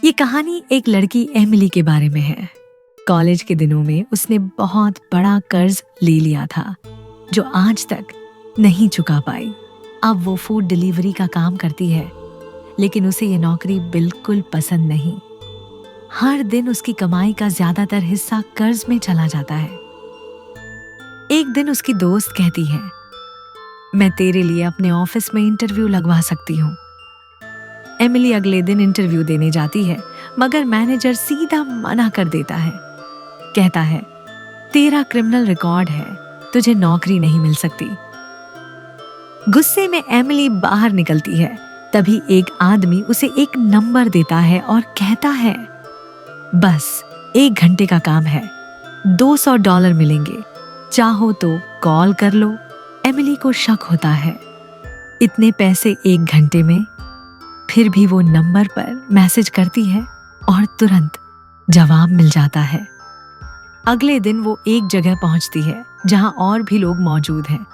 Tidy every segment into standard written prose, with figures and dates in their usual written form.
ये कहानी एक लड़की एमिली के बारे में है। कॉलेज के दिनों में उसने बहुत बड़ा कर्ज ले लिया था जो आज तक नहीं चुका पाई। अब वो फूड डिलीवरी का काम करती है, लेकिन उसे ये नौकरी बिल्कुल पसंद नहीं। हर दिन उसकी कमाई का ज्यादातर हिस्सा कर्ज में चला जाता है। एक दिन उसकी दोस्त कहती है, मैं तेरे लिए अपने ऑफिस में इंटरव्यू लगवा सकती हूँ। एमिली अगले दिन इंटरव्यू देने जाती है, मगर मैनेजर सीधा मना कर देता है। कहता है, तेरा क्रिमिनल रिकॉर्ड है, तुझे नौकरी नहीं मिल सकती। गुस्से में एमिली बाहर निकलती है। तभी एक आदमी उसे एक नंबर देता है और कहता है, बस 1 घंटे का काम है, $200 मिलेंगे, चाहो तो कॉल कर लो। एमिली को शक होता है, इतने पैसे 1 घंटे में? फिर भी वो नंबर पर मैसेज करती है और तुरंत जवाब मिल जाता है। अगले दिन वो एक जगह पहुंचती है जहां और भी लोग मौजूद हैं।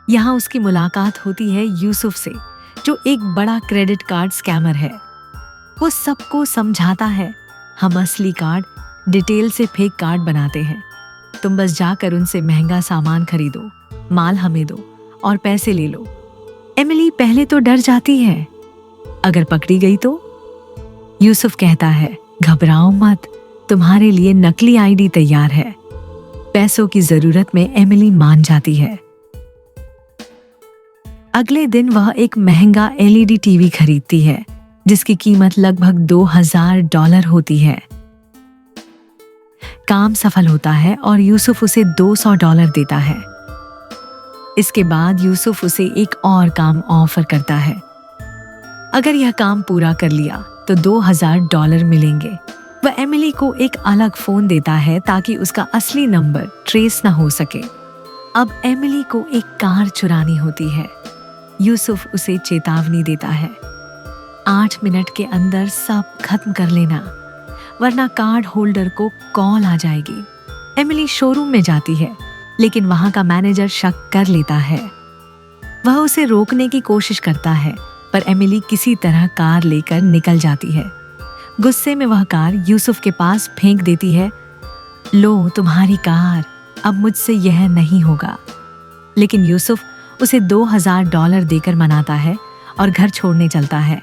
यहाँ उसकी मुलाकात होती है यूसुफ से, जो एक बड़ा क्रेडिट कार्ड स्कैमर है। वो सबको समझाता है, हम असली कार्ड डिटेल से फेक कार्ड बनाते हैं, तुम बस जाकर उनसे महंगा सामान खरीदो, माल हमें दो और पैसे ले लो। एमिली पहले तो डर जाती है, अगर पकड़ी गई तो? यूसुफ कहता है, घबराओ मत, तुम्हारे लिए नकली आईडी तैयार है। पैसों की जरूरत में एमिली मान जाती है। अगले दिन वह एक महंगा एलईडी टीवी खरीदती है, जिसकी कीमत लगभग $2000 होती है। काम सफल होता है और यूसुफ उसे $200 देता है। इसके बाद यूसुफ उसे एक और काम ऑफर करता है। अगर यह काम पूरा कर लिया तो $2000 मिलेंगे। वह एमिली को एक अलग फोन देता है ताकि उसका असली नंबर ट्रेस न हो सके। अब एमिली को एक कार चुरानी होती है। यूसुफ उसे चेतावनी देता है, 8 मिनट के अंदर सब खत्म कर लेना, वरना कार्ड होल्डर को कॉल आ जाएगी। एमिली शोरूम में जाती है, लेकिन वहां का मैनेजर शक कर लेता है। वह उसे रोकने की कोशिश करता है, पर एमिली किसी तरह कार लेकर निकल जाती है। गुस्से में वह कार यूसुफ के पास फेंक देती है, लो तुम्हारी कार, अब मुझसे यह नहीं होगा। लेकिन यूसुफ उसे $2000 देकर मनाता है और घर छोड़ने चलता है।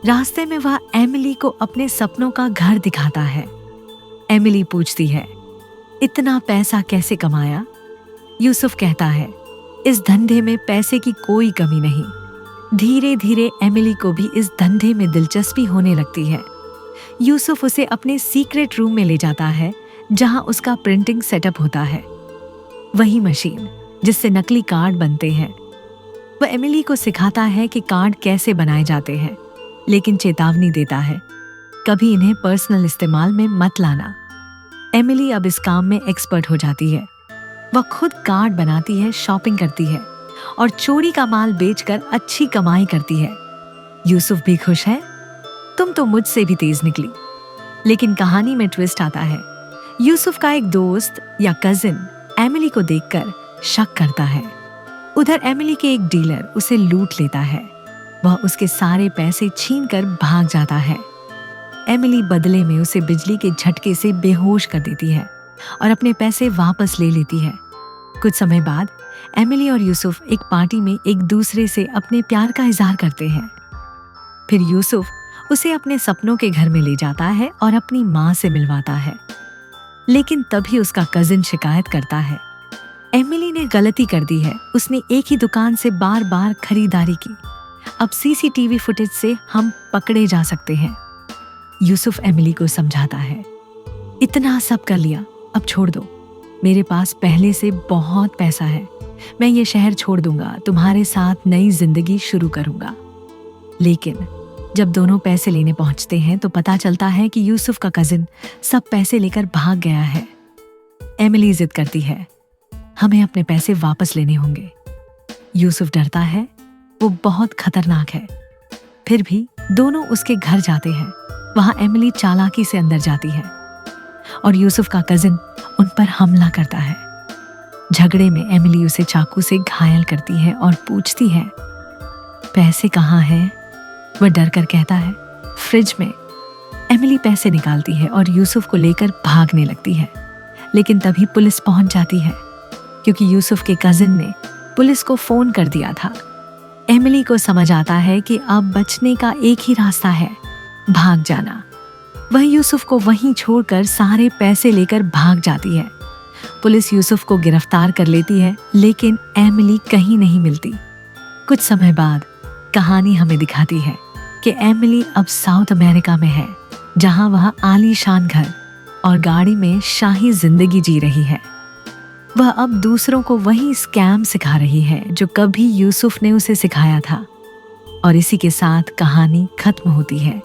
रास्ते में वह एमिली को अपने सपनों का घर दिखाता है। एमिली पूछती है, इतना पैसा कैसे कमाया? यूसुफ कहता है, इस धंधे में पैसे की कोई कमी नहीं। धीरे धीरे एमिली को भी इस धंधे में दिलचस्पी होने लगती है। यूसुफ उसे अपने सीक्रेट रूम में ले जाता है, जहां उसका प्रिंटिंग सेटअप होता है, वही मशीन जिससे नकली कार्ड बनते हैं। वह एमिली को सिखाता है कि कार्ड कैसे बनाए जाते हैं, लेकिन चेतावनी देता है, कभी इन्हें पर्सनल इस्तेमाल में मत लाना। एमिली अब इस काम में एक्सपर्ट हो जाती है। वह खुद कार्ड बनाती है, शॉपिंग करती है और चोरी का माल बेचकर अच्छी कमाई करती है। यूसुफ भी खुश है, तुम तो मुझसे भी तेज निकली। लेकिन कहानी में ट्विस्ट आता है। यूसुफ का एक दोस्त या कजिन एमिली को देखकर शक करता है। उधर एमिली के एक डीलर उसे लूट लेता है। वह उसके सारे पैसे छीनकर भाग जाता है। एमिली बदले में उसे बिजली के झटके से बेहोश कर देती है और अपने पैसे वापस ले लेती है। कुछ समय बाद एमिली और यूसुफ एक पार्टी में एक दूसरे से अपने प्यार का इजहार करते हैं। फिर यूसुफ उसे अपने सपनों के घर में ले जाता है और अपनी माँ से मिलवाता है। लेकिन तभी उसका कजिन शिकायत करता है, एमिली ने गलती कर दी है, उसने एक ही दुकान से बार बार खरीदारी की। अब सीसीटीवी फुटेज से हम पकड़े जा सकते हैं। यूसुफ एमिली को समझाता है, इतना सब कर लिया, अब छोड़ दो, मेरे पास पहले से बहुत पैसा है, मैं ये शहर छोड़ दूंगा, तुम्हारे साथ नई जिंदगी शुरू करूंगा। लेकिन जब दोनों पैसे लेने पहुंचते हैं तो पता चलता है कि यूसुफ का कजिन सब पैसे लेकर भाग गया है। एमिली जिद करती है, हमें अपने पैसे वापस लेने होंगे। यूसुफ डरता है, वो बहुत खतरनाक है। फिर भी दोनों उसके घर जाते हैं। वहां एमिली चालाकी से अंदर जाती है और यूसुफ का कजिन उन पर हमला करता है। झगड़े में एमिली उसे चाकू से घायल करती है और पूछती है, पैसे कहाँ हैं? वह डर कर कहता है, फ्रिज में। एमिली पैसे निकालती है और यूसुफ को लेकर भागने लगती है, लेकिन तभी पुलिस पहुंच जाती है क्योंकि यूसुफ के कजिन ने पुलिस को फोन कर दिया था। एमिली को समझ आता है कि अब बचने का एक ही रास्ता है, भाग जाना। वह यूसुफ को वहीं छोड़कर सारे पैसे लेकर भाग जाती है। पुलिस यूसुफ को गिरफ्तार कर लेती है, लेकिन एमिली कहीं नहीं मिलती। कुछ समय बाद कहानी हमें दिखाती है कि एमिली अब साउथ अमेरिका में है, जहां वह आलीशान घर और गाड़ी में शाही जिंदगी जी रही है। वह अब दूसरों को वही स्कैम सिखा रही है जो कभी यूसुफ ने उसे सिखाया था। और इसी के साथ कहानी खत्म होती है।